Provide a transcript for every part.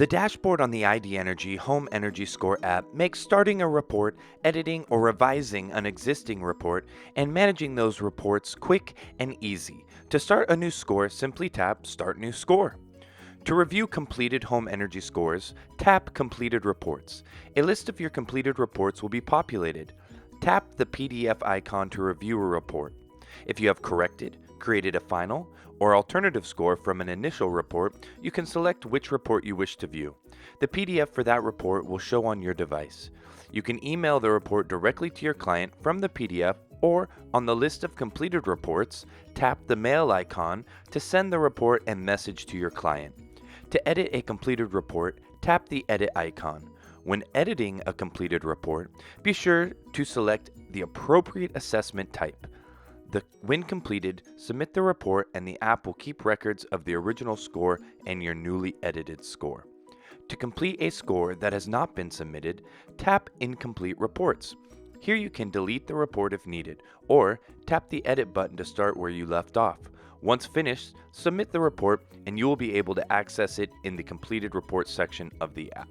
The dashboard on the ID Energy Home Energy Score app makes starting a report, editing or revising an existing report, and managing those reports quick and easy. To start a new score, simply tap Start New Score. To review completed home energy scores, tap Completed Reports. A list of your completed reports will be populated. Tap the PDF icon to review a report. If you have corrected, created a final, or alternative score from an initial report, you can select which report you wish to view. The PDF for that report will show on your device. You can email the report directly to your client from the PDF, or on the list of completed reports, tap the mail icon to send the report and message to your client. To edit a completed report, tap the edit icon. When editing a completed report, be sure to select the appropriate assessment type. When completed, submit the report and the app will keep records of the original score and your newly edited score. To complete a score that has not been submitted, tap Incomplete Reports. Here you can delete the report if needed, or tap the Edit button to start where you left off. Once finished, submit the report and you will be able to access it in the Completed Reports section of the app.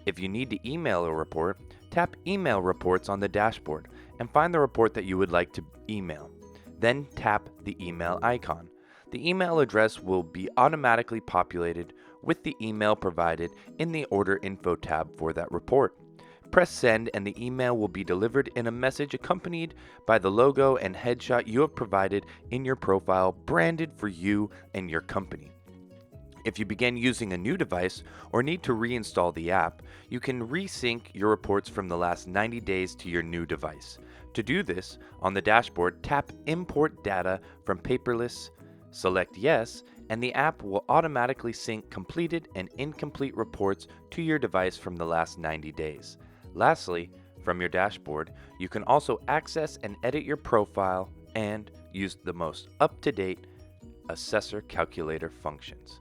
If you need to email a report, tap Email Reports on the dashboard and find the report that you would like to email. Then tap the email icon. The email address will be automatically populated with the email provided in the Order Info tab for that report. Press send and the email will be delivered in a message accompanied by the logo and headshot you have provided in your profile, branded for you and your company. If you begin using a new device or need to reinstall the app, you can resync your reports from the last 90 days to your new device. To do this, on the dashboard, tap Import Data from Paperless, select Yes, and the app will automatically sync completed and incomplete reports to your device from the last 90 days. Lastly, from your dashboard, you can also access and edit your profile and use the most up-to-date assessor calculator functions.